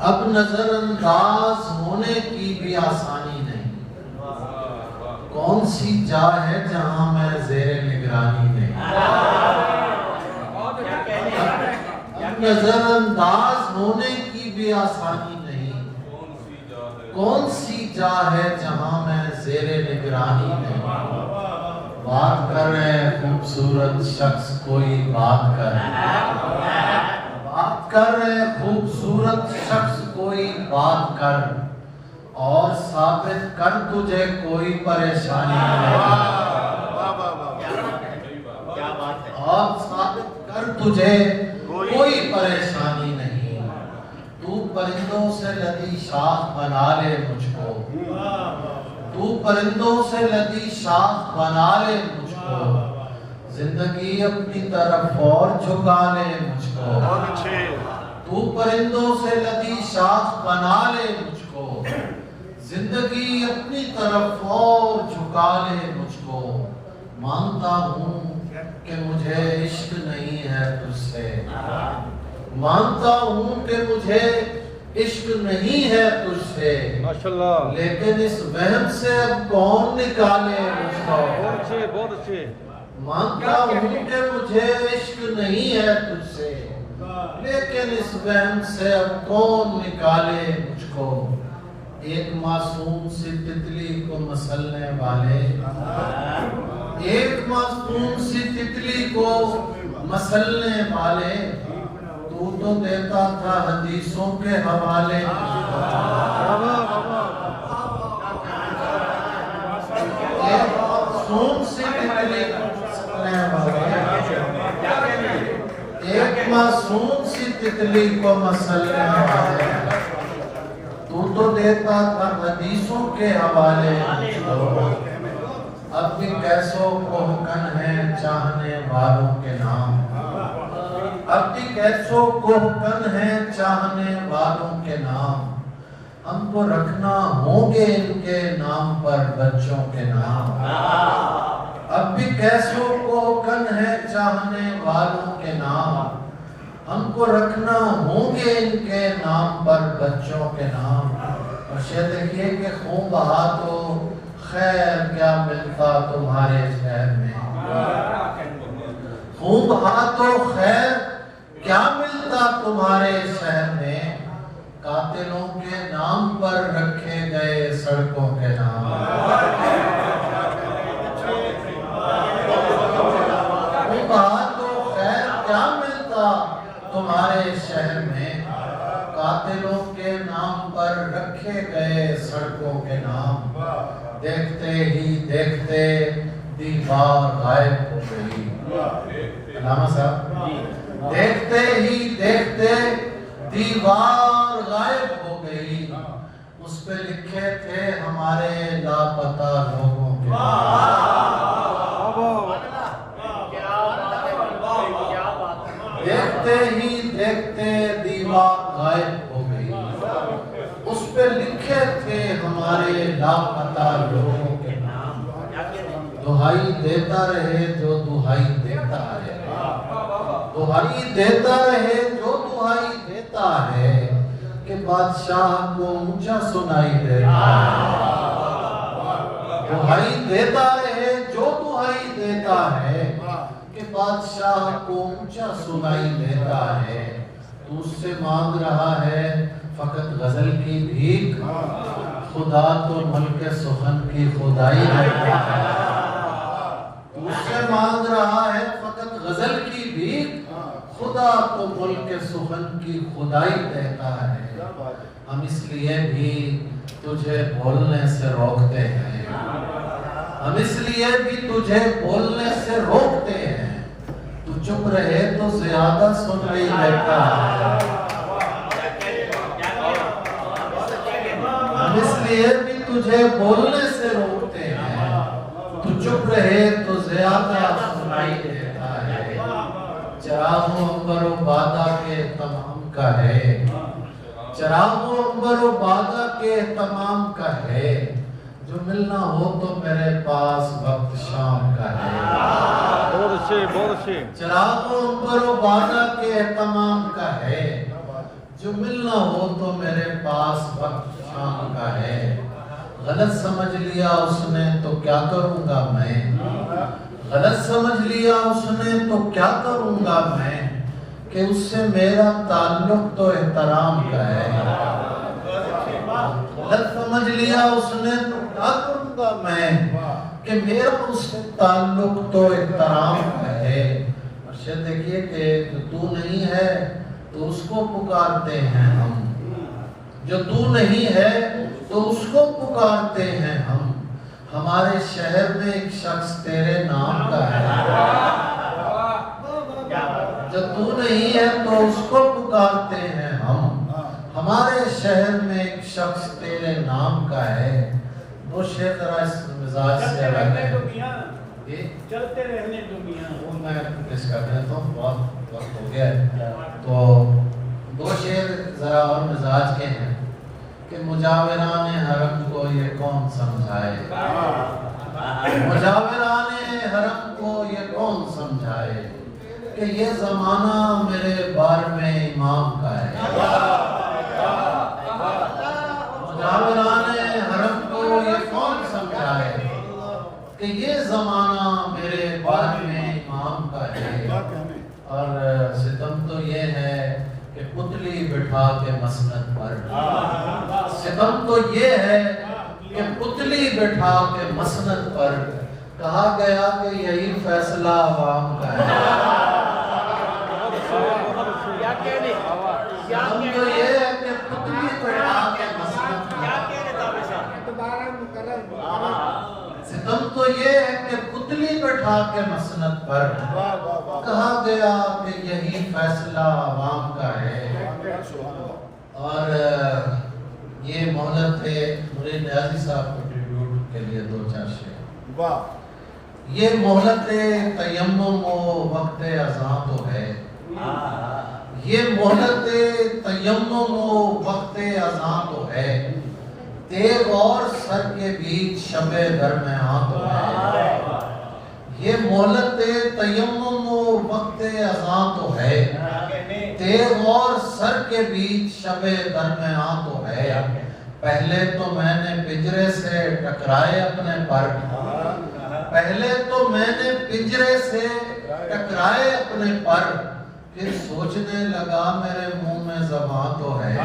اب نظر انداز ہونے کی بھی آسانی نہیں، کون سی جا ہے جہاں میں زیر نگرانی نہیں، اب نظر انداز ہونے کی بھی آسانی نہیں، کون سی جا ہے جہاں میں زیر نگرانی نہیں، بات کر رہے خوبصورت شخص کوئی بات کر بات کر رہے خوبصورت شخص کوئی بات کر، اور ثابت کر تجھے کوئی پریشانی نہیں، اور ثابت کر تجھے کوئی پریشانی نہیں، تو پرندوں سے لدی شاخ بنا لے مجھ کو، تو پرندوں سے لدی شاخ بنا لے مجھ کو، زندگی اپنی طرف اور جھکا لے مجھ کو، تو پرندوں سے لدی شاخ بنا لے مجھ کو، زندگی اپنی طرف اور جھکا لے مجھ کو، مانتا ہوں کہ مجھے عشق نہیں ہے تجھ سے، مانتا ہوں کہ مجھے عشق نہیں ہے تجھ سے، لیکن اس وہم سے اب کون نکالے مجھ کو، بہت اچھے مانتا ہوں کہ مجھے عشق نہیں ہے تجھ سے، لیکن اس وہم سے اب کون نکالے مجھ کو، ایک معصوم سی تتلی کو مسلنے والے، ایک معصوم سی تتلی کو مسلنے والے، تو دیتا تھا حدیثوں کے حوالے، ایک معصوم سی تتلی کو مسلنے والے، ایک معصوم سی تتلی کو مسلنے والے، تو دیتا تھا حدیثوں کے حوالے، اب بھی کیسوں کوہکن ہیں چاہنے والوں کے نام، اب بھی کیسوں کوہکن ہیں چاہنے والوں کے نام، ہم کو رکھنا ہوں گے ان کے نام پر بچوں کے نام، اب بھی کیسوں کوہکن ہیں چاہنے والوں کے نام، ہم کو رکھنا ہوں گے ان کے نام پر بچوں کے نام، اور شاید دیکھیے کہ خون بہا تو خیر کیا ملتا تمہارے شہر میں، خون بہا تو خیر کیا ملتا تمہارے شہر میں، قاتلوں کے نام پر رکھے گئے سڑکوں کے نام، خون بہا تو خیر کیا ملتا تمہارے شہر میں، قاتلوں کے نام پر رکھے گئے سڑکوں کے نام، دیکھتے ہی دیکھتے دیوار غائب ہو گئی، علامہ صاحب، دیکھتے ہی دیکھتے دیوار غائب ہو گئی، اس پہ لکھے تھے ہمارے لاپتہ لوگوں کے نام، دیکھتے ہی دیکھتے دیوار غائب ہو گئی، اس پہ لکھے تھے ہمارے لاپتہ لوگوں کے نام، دہائی دیتا رہے جو دہائی دیتا ہے، دہائی دیتا رہے جو دہائی دیتا ہے، کہ بادشاہ کو اونچا سنائی دیتا ہے، دہائی دیتا رہے جو دہائی دیتا ہے، کہ بادشاہ کو اونچا سنائی دیتا ہے، تو اس سے مانگ رہا ہے فقط غزل کی بھیک، خدا تو ملک سخن کی خدائی دیتا ہے، تو اس سے مانگ رہا ہے فقط غزل کی بھیک، خدا تو ملک سخن کی خدائی دیتا ہے، ہم اس لیے بھی تجھے بولنے سے روکتے ہیں، ہم اس لیے بھی تجھے بولنے سے روکتے ہیں، تو چپ رہے تو زیادہ سنائی دیتا ہے، ہم اس لیے بھی تجھے بولنے سے روکتے ہیں، تو چپ رہے تو زیادہ سنائی دیتا ہے، چراغ و عنبر و بادہ کے تمام کا ہے، چراغ و عنبر و بادہ کے تمام کا ہے، جو ملنا ہو تو میرے پاس وقت شام کا ہے، بہت اچھے چراغ و عنبر و بادہ کے تمام کا ہے، جو ملنا ہو تو میرے پاس وقت شام کا ہے، غلط سمجھ لیا اس نے تو کیا کروں گا میں، غلط سمجھ لیا اس نے تو کیا کروں گا میں، کہ اس سے میرا تعلق تو احترام کا ہے، غلط سمجھ لیا اس نے تو کیا کروں گا میں، کہ میرا اس سے تعلق تو احترام کا ہے۔ ارشد دیکھیے کہ جو تو نہیں ہے تو اس کو پکارتے ہیں ہم، جو تو نہیں ہے تو اس کو پکارتے ہیں ہم، ہمارے شہر میں ایک شخص تیرے نام کا ہے، جو تو نہیں ہے تو اس کو پکارتے ہیں ہم، ہمارے شہر میں ایک شخص تیرے نام کا ہے۔ دو شعر ذرا اس مزاج سے الگ ہے، چلتے رہنے دو میاں، وہ میں پیش کر دیتا ہوں، بہت وقت ہو گیا ہے۔ تو دو شعر ذرا اور مزاج کے ہیں کہ مجاوران حرم کو یہ کون سمجھائے، مجاوران حرم کو یہ کون سمجھائے، کہ یہ زمانہ میرے بار میں امام کا ہے، مجاوران حرم کو یہ کون سمجھائے، کہ یہ زمانہ میرے بار میں امام کا ہے۔ اور ستم تو یہ ہے کہ پتلی بٹھا کے مسند پر، ستم تو یہ ہے کہ پتلی بٹھا کے مسند پر، کہا گیا کہ یہی فیصلہ عوام کا ہے۔ ستم تو یہ ہے کہ پتلی بٹھا کے مسند پر، ستم تو یہ ہے کہ پتلی بٹھا کے مسند پر، کہا گیا کہ یہی فیصلہ عوام کا ہے۔ اور یہ مہلت ہے مرید نیازی صاحب کو ٹریبیوٹ کے لیے دو چار شعر۔ یہ مہلت تیمم و وقت اذاں تو ہے، یہ مہلت تیمم و وقت اذاں تو ہے، تیغ اور سر کے بیچ شب درمیاں تو ہے، یہ مہلت تیمم و وقت اذاں تو ہے، تیغ اور سر کے بیچ شب درمیاں تو ہے، پہلے تو میں نے پنجرے سے ٹکرائے اپنے پر، پہلے تو میں نے پنجرے سے ٹکرائے اپنے پر، پھر سوچنے لگا میرے منہ میں زباں تو ہے،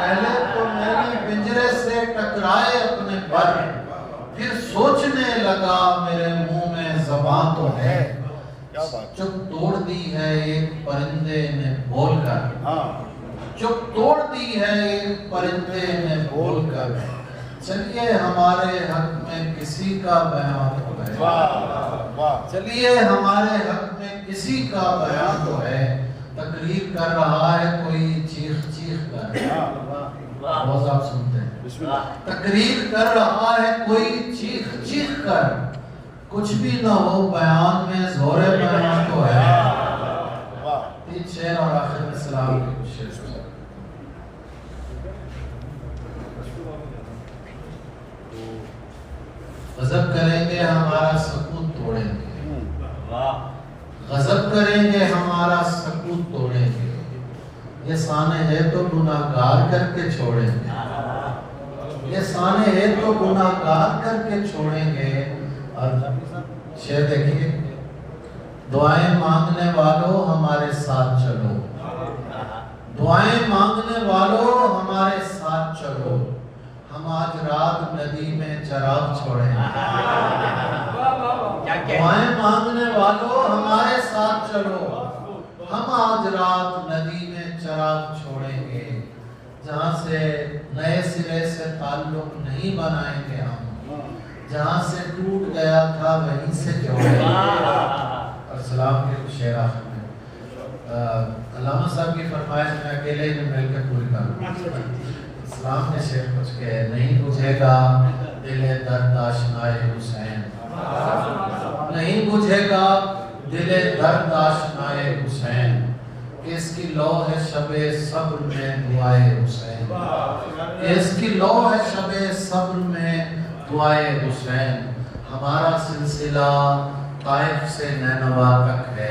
پہلے تو میں نے پنجرے سے ٹکرائے اپنے پر، پھر سوچنے لگا میرے منہ میں زباں تو ہے، چپ توڑ دی ہے ایک پرندے نے بول کر، چپ توڑ دی ہے ایک پرندے نے بول کر، چلیے ہمارے حق میں کسی کا بیان تو ہے، چلیے ہمارے حق میں کسی کا بیان تو ہے، تقریر کر رہا ہے کوئی چیخ چیخ کر، بہت آپ سنتے ہیں، تقریر کر رہا ہے کوئی چیخ چیخ کر، کچھ بھی نہ ہو بیان میں زور بیان تو ہے۔ تین شعر اور آخر میں سلام کے کچھ شعر۔ غضب کریں گے ہمارا سکوت توڑیں گے، غضب کریں گے ہمارا سکوت توڑیں گے، یہ سانے ہے تو گناہگار کر کے چھوڑیں گے، یہ سانے ہے تو گناہگار کر کے چھوڑیں گے۔ اور شعر دیکھیے، دعائیں مانگنے والوں ہمارے ساتھ چلو، دعائیں مانگنے والوں ہمارے ساتھ چلو، ہم آج رات ندی میں چراغ چھوڑیں گے، دعائیں مانگنے والوں ہمارے ساتھ چلو، ہم آج رات ندی میں چراغ چھوڑیں گے، جہاں سے نئے سرے سے تعلق نہیں بنائیں گے ہم، جہاں سے ٹوٹ گیا تھا وہیں سے جوڑیں گے۔ اور سلام کے کچھ شعر آخر میں، علامہ صاحب کی فرمائش میں اکیلے ہی مل کے پوری کروں۔ اسلام نے شعر کچھ کہ نہیں بجھے گا دل درد آشنائے حسین، نہیں بجھے گا دل درد آشنائے حسین، کہ اس کی لو ہے شب صبر میں دعائے حسین، کہ اس کی لو ہے شب صبر میں دعائے حسین، ہمارا سلسلہ طائف سے نینوا تک ہے،